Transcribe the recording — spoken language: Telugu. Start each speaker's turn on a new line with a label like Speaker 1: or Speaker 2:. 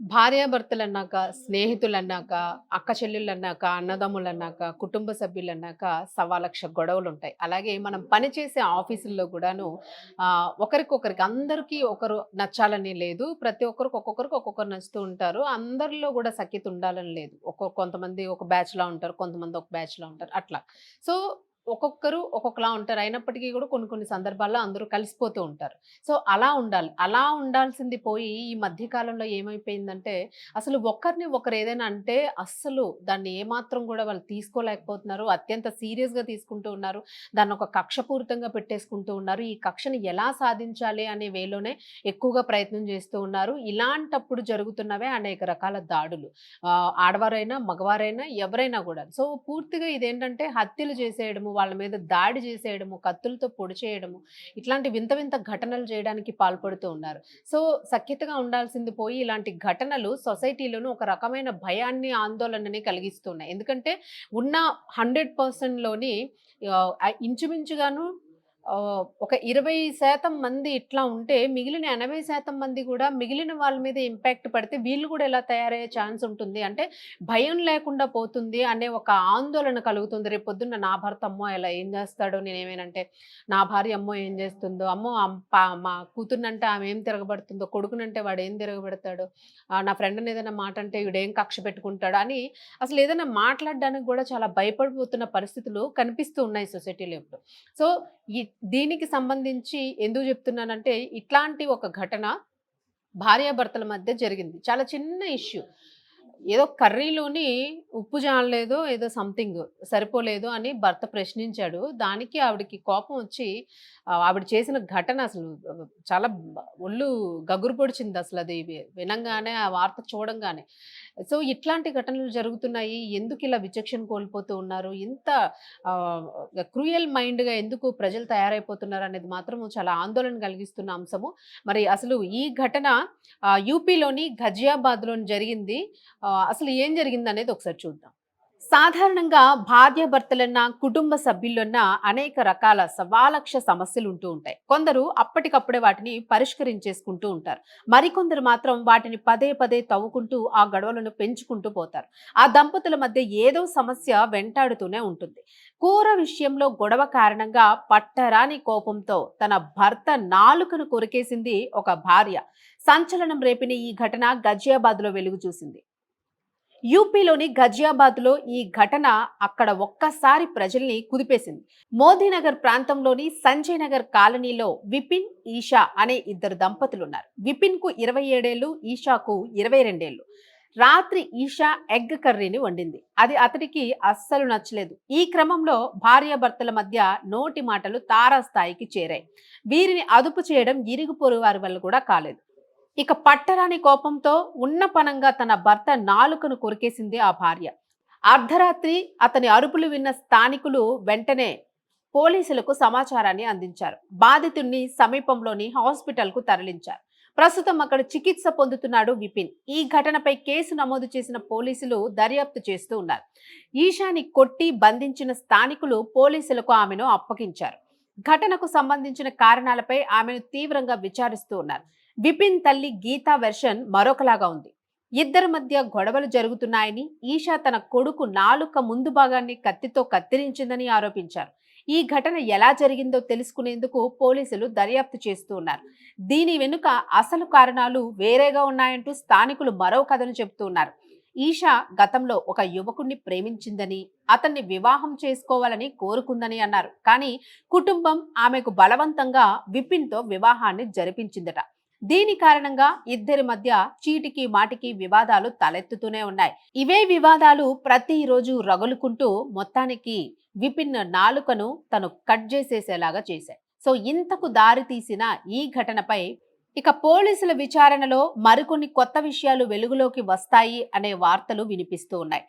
Speaker 1: భార్యాభర్తలన్నాక, స్నేహితులన్నాక, అక్క చెల్లెళ్ళన్నాక, అన్నదమ్ములన్నాక, కుటుంబ సభ్యులన్నాక సవాలక్ష గొడవలుంటాయి. అలాగే మనం పనిచేసే ఆఫీసుల్లో గూడాను ఒకరికొకరికి అందరికీ ఒకరు నచ్చాలని లేదు. ప్రతి ఒక్కరికి ఒక్కొక్కరికి ఒక్కొక్కరు నచ్చుతూ ఉంటారు. అందరిలో గూడా సఖ్యత ఉండాలని లేదు. కొంతమంది ఒక బ్యాచ్‌లా ఉంటారు. కొంతమంది ఒక బ్యాచ్‌లా ఉంటారు. అట్లా. సో, ఒక్కొక్కరు ఒక్కొక్కలా ఉంటారు. అయినప్పటికీ గూడా కొన్ని కొన్ని సందర్భాల్లో అందరూ కలిసిపోతూ ఉంటారు. సో, అలా ఉండాలి. అలా ఉండాల్సింది పోయి ఈ మధ్య కాలంలో ఏమైపోయిందంటే, అసలు ఒకరిని ఒకరు ఏదైనా అంటే అస్సలు దాన్ని ఏమాత్రం గూడా వాళ్ళు తీసుకోలేకపోతున్నారు. అత్యంత సీరియస్‌గా తీసుకుంటూ ఉన్నారు. దాన్నొక కక్షపూరితంగా పెట్టేసుకుంటూ ఉన్నారు. ఈ కక్షని ఎలా సాధించాలి అనే వేలోనే ఎక్కువగా ప్రయత్నం చేస్తూ ఉన్నారు. ఇలాంటప్పుడు జరుగుతున్నవే అనేక రకాల దాడులు. ఆడవారైనా, మగవారైనా ఎవరైనా గూడా. సో, పూర్తిగా ఇదేంటంటే హత్యలు చేసేయడము, వాళ్ళ మీద దాడి చేసేయడము, కత్తులతో పొడి చేయడము, ఇట్లాంటి వింత వింత ఘటనలు చేయడానికి పాల్పడుతూ ఉన్నారు. సో, సఖ్యతగా ఉండాల్సింది పోయి ఇలాంటి ఘటనలు సొసైటీలోను ఒక రకమైన భయాన్ని, ఆందోళనని కలిగిస్తున్నాయి. ఎందుకంటే ఉన్న 100% లోని ఇంచుమించుగాను ఒక 20% మంది ఇట్లా ఉంటే మిగిలిన 80% మంది గూడా మిగిలిన వాళ్ళ మీద ఇంపాక్ట్ పడితే వీళ్ళు గూడా ఎలా తయారయ్యే ఛాన్స్ ఉంటుంది. అంటే భయం లేకుండా పోతుంది అనే ఒక ఆందోళన కలుగుతుంది. రేపొద్దున్న నా భర్త అమ్మో! ఇలా ఏం జేస్తాడో నేనేమైనంటే, నా భార్య అమ్మో! ఏం జేస్తుందో, అమ్మో! మా కూతురినంటే ఆమె ఏం తిరగబడుతుందో, కొడుకునంటే వాడేం తిరగబడతాడో, నా ఫ్రెండ్‌ని ఏదైనా మాట అంటే వీడేం కక్ష పెట్టుకుంటాడో అని అసలు ఏదైనా మాట్లాడడానికి గూడా చాలా భయపడిపోతున్న పరిస్థితులు కనిపిస్తూ ఉన్నాయి సొసైటీలో ఇప్పుడు. సో, ఈ దీనికి సంబంధించి ఎందుకు జెప్తున్నానంటే, ఇట్లాంటి ఒక ఘటన భార్యాభర్తల మధ్య జరిగింది. చాలా చిన్న ఇష్యూ. ఏదో కర్రీలోని ఉప్పు జాలలేదో ఏదో సంథింగ్ సరిపోలేదు అని భర్త ప్రశ్నించాడు. దానికి ఆవిడకి కోపం వచ్చి ఆవిడ చేసిన ఘటన అసలు చాలా ఒళ్ళు గగురు పొడిచిందసలది వినంగానే, ఆ వార్త చూడంగానే. సో, ఇట్లాంటి ఘటనలు జరుగుతున్నాయి. ఎందుకిలా విచక్షణ కోల్పోతూ ఉన్నారు? ఇంత ఆహ్, క్రూయల్ మైండ్‌గా ఎందుకు ప్రజలు తయారైపోతున్నారనేది మాత్రం చాలా ఆందోళన కలిగిస్తున్న అంశము. మరి అసలు ఈ ఘటన యూపీలోని ఘజియాబాద్‌లోని జరిగింది. అసలు ఏం జరిగిందనేది ఒకసారి చూద్దాం. సాధారణంగా భార్యాభర్తలన్నా, కుటుంబ సభ్యులన్నా అనేక రకాల సవాలక్ష సమస్యలు ఉంటూ ఉంటాయి. కొందరు అప్పటికప్పుడే వాటిని పరిష్కరించేసుకుంటూ ఉంటారు. మరికొందరు మాత్రం వాటిని పదే పదే తవ్వుకుంటూ ఆ గొడవలను పెంచుకుంటూ పోతారు. ఆ దంపతుల మధ్య ఏదో సమస్య వెంటాడుతూనే ఉంటుంది. కూర విషయంలో గొడవ కారణంగా పట్టరాని కోపంతో తన భర్త నాలుకను కొరికేసింది ఒక భార్య. సంచలనం రేపిన ఈ ఘటన గజియాబాద్లో వెలుగు చూసింది. యూపీలోని ఘజియాబాద్‌లో ఈ ఘటన అక్కడ ఒక్కసారి ప్రజల్ని కుదిపేసింది. మోదీనగర్ ప్రాంతంలోని సంజయ్ నగర్ కాలనీలో విపిన్, ఈషా అనే ఇద్దరు దంపతులున్నారు. విపిన్‌కు 27 ఏళ్లు, ఈషాకు 22 ఏళ్లు. రాత్రి ఈషా ఎగ్ కర్రీని వండింది. అది అతడికి అస్సలు నచ్చలేదు. ఈ క్రమంలో భార్యాభర్తల మధ్య నోటి మాటలు తారాస్థాయికి చేరాయి. వీరిని అదుపు చేయడం ఇరుగు పొరుగు వారి వల్ల కూడా కాలేదు. ఇక పట్టరాని కోపంతో ఉన్నపనంగా తన భర్త నాలుకను కొరికేసింది ఆ భార్య. అర్ధరాత్రి అతని అరుపులు విన్న స్థానికులు వెంటనే పోలీసులకు సమాచారాన్ని అందించారు. బాధితుణ్ణి సమీపంలోని హాస్పిటల్‌కు తరలించారు. ప్రస్తుతం అక్కడ చికిత్స పొందుతున్నాడు విపిన్. ఈ ఘటనపై కేసు నమోదు చేసిన పోలీసులు దర్యాప్తు చేస్తూ ఉన్నారు. ఈశాని కొట్టి బంధించిన స్థానికులు పోలీసులకు ఆమెను అప్పగించారు. ఘటనకు సంబంధించిన కారణాలపై ఆమెను తీవ్రంగా విచారిస్తూ ఉన్నారు. విపిన్ తల్లి గీతా వెర్షన్ మరొకలాగా ఉంది. ఇద్దరి మధ్య గొడవలు జరుగుతున్నాయని, ఈషా తన కొడుకు నాలుక ముందు భాగాన్ని కత్తితో కత్తిరించిందని ఆరోపించారు. ఈ ఘటన ఎలా జరిగిందో తెలుసుకునేందుకు పోలీసులు దర్యాప్తు చేస్తూ ఉన్నారు. దీని వెనుక అసలు కారణాలు వేరేగా ఉన్నాయంటూ స్థానికులు మరో కథను చెబుతూ ఉన్నారు. ఈషా గతంలో ఒక యువకుణ్ణి ప్రేమించిందని, అతన్ని వివాహం చేసుకోవాలని కోరుకుందని అన్నారు. కానీ కుటుంబం ఆమెకు బలవంతంగా విపిన్తో వివాహాన్ని జరిపించిందట. దీని కారణంగా ఇద్దరి మధ్య చీటికి మాటికి వివాదాలు తలెత్తుతూనే ఉన్నాయి. ఇవే వివాదాలు ప్రతిరోజు రగులుకుంటూ మొత్తానికి విపిన్ నాలుకను తను కట్ చేసేసేలాగా చేశాయి. సో, ఇంతకు దారి తీసిన ఈ ఘటనపై ఇక పోలీసుల విచారణలో మరికొన్ని కొత్త విషయాలు వెలుగులోకి వస్తాయి అనే వార్తలు వినిపిస్తూ ఉన్నాయి.